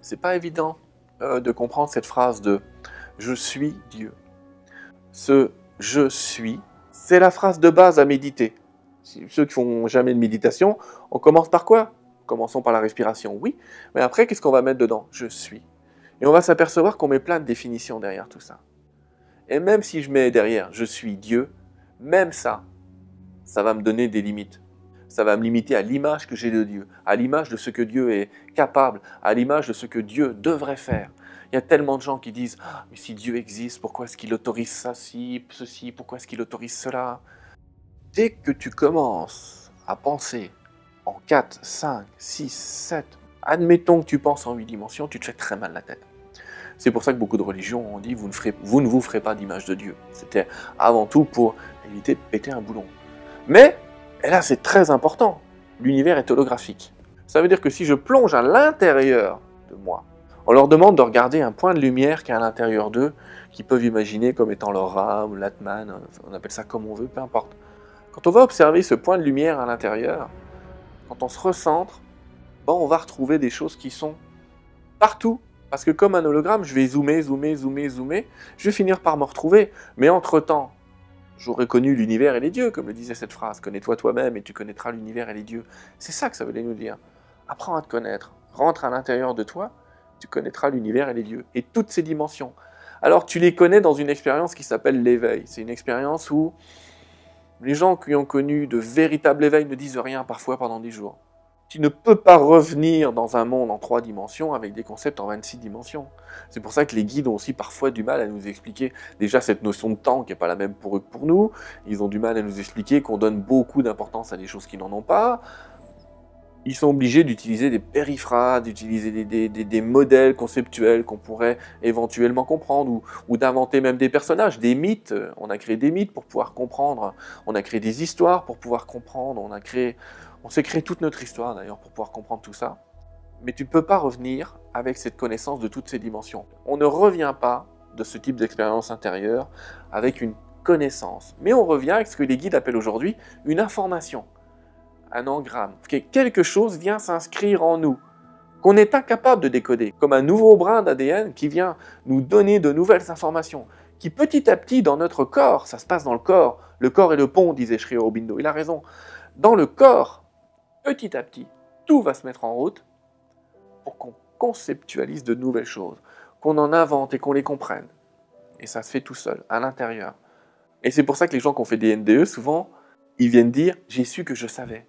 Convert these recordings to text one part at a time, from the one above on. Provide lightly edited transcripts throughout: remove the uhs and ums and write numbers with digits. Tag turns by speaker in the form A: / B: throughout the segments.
A: C'est pas évident de comprendre cette phrase de « je suis Dieu ». Ce « je suis », c'est la phrase de base à méditer. Ceux qui font jamais de méditation, on commence par quoi? Commençons par la respiration, oui, mais après, qu'est-ce qu'on va mettre dedans? Je suis. Et on va s'apercevoir qu'on met plein de définitions derrière tout ça. Et même si je mets derrière « je suis Dieu », même ça va me donner des limites. Ça va me limiter à l'image que j'ai de Dieu, à l'image de ce que Dieu est capable, à l'image de ce que Dieu devrait faire. Il y a tellement de gens qui disent « Ah, mais si Dieu existe, pourquoi est-ce qu'il autorise ça, ceci, pourquoi est-ce qu'il autorise cela ?» Dès que tu commences à penser en 4, 5, 6, 7, admettons que tu penses en 8 dimensions, tu te fais très mal la tête. C'est pour ça que beaucoup de religions ont dit « vous ne vous ferez pas d'image de Dieu ». C'était avant tout pour éviter de péter un boulon. Mais, et là c'est très important, l'univers est holographique. Ça veut dire que si je plonge à l'intérieur de moi, on leur demande de regarder un point de lumière qui est à l'intérieur d'eux, qu'ils peuvent imaginer comme étant leur âme, l'atman, on appelle ça comme on veut, peu importe. Quand on va observer ce point de lumière à l'intérieur, quand on se recentre, bon, on va retrouver des choses qui sont partout. Parce que comme un hologramme, je vais zoomer, je vais finir par me retrouver. Mais entre-temps, j'aurais connu l'univers et les dieux, comme le disait cette phrase. Connais-toi toi-même et tu connaîtras l'univers et les dieux. C'est ça que ça voulait nous dire. Apprends à te connaître. Rentre à l'intérieur de toi, tu connaîtras l'univers et les dieux. Et toutes ces dimensions. Alors tu les connais dans une expérience qui s'appelle l'éveil. C'est une expérience où les gens qui ont connu de véritables éveils ne disent rien parfois pendant 10 jours. Tu ne peux pas revenir dans un monde en 3 dimensions avec des concepts en 26 dimensions. C'est pour ça que les guides ont aussi parfois du mal à nous expliquer déjà cette notion de temps qui n'est pas la même pour eux que pour nous. Ils ont du mal à nous expliquer qu'on donne beaucoup d'importance à des choses qui n'en ont pas. Ils sont obligés d'utiliser des périphrases, d'utiliser des modèles conceptuels qu'on pourrait éventuellement comprendre, ou d'inventer même des personnages, des mythes. On a créé des mythes pour pouvoir comprendre, on a créé des histoires pour pouvoir comprendre, on s'est créé toute notre histoire d'ailleurs pour pouvoir comprendre tout ça. Mais tu ne peux pas revenir avec cette connaissance de toutes ces dimensions. On ne revient pas de ce type d'expérience intérieure avec une connaissance, mais on revient avec ce que les guides appellent aujourd'hui une information. Un engramme, quelque chose vient s'inscrire en nous, qu'on est incapable de décoder, comme un nouveau brin d'ADN qui vient nous donner de nouvelles informations, qui petit à petit dans notre corps, ça se passe dans le corps est le pont, disait Sri Aurobindo, il a raison, dans le corps, petit à petit, tout va se mettre en route pour qu'on conceptualise de nouvelles choses, qu'on en invente et qu'on les comprenne. Et ça se fait tout seul, à l'intérieur. Et c'est pour ça que les gens qui ont fait des NDE, souvent, ils viennent dire « j'ai su que je savais ».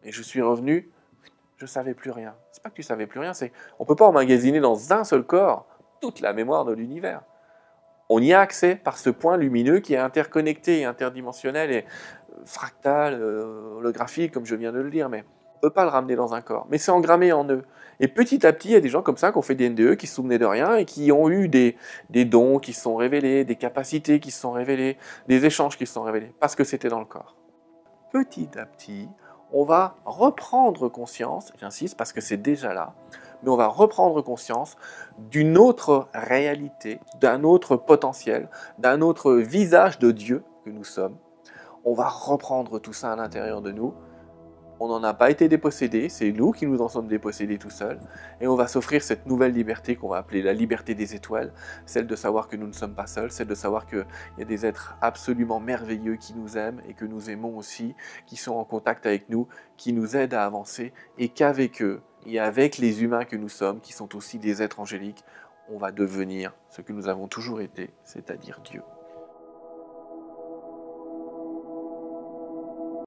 A: Et je suis revenu, je ne savais plus rien. C'est pas que tu ne savais plus rien, c'est on ne peut pas emmagasiner dans un seul corps toute la mémoire de l'univers. On y a accès par ce point lumineux qui est interconnecté, interdimensionnel et fractal, holographique, comme je viens de le dire, mais on ne peut pas le ramener dans un corps. Mais c'est engrammé en eux. Et petit à petit, il y a des gens comme ça qui ont fait des NDE, qui se souvenaient de rien et qui ont eu des dons qui se sont révélés, des capacités qui se sont révélées, des échanges qui se sont révélés, parce que c'était dans le corps. Petit à petit, on va reprendre conscience, j'insiste parce que c'est déjà là, mais on va reprendre conscience d'une autre réalité, d'un autre potentiel, d'un autre visage de Dieu que nous sommes. On va reprendre tout ça à l'intérieur de nous. On n'en a pas été dépossédés, c'est nous qui nous en sommes dépossédés tout seuls, et on va s'offrir cette nouvelle liberté qu'on va appeler la liberté des étoiles, celle de savoir que nous ne sommes pas seuls, celle de savoir qu'il y a des êtres absolument merveilleux qui nous aiment et que nous aimons aussi, qui sont en contact avec nous, qui nous aident à avancer, et qu'avec eux, et avec les humains que nous sommes, qui sont aussi des êtres angéliques, on va devenir ce que nous avons toujours été, c'est-à-dire Dieu.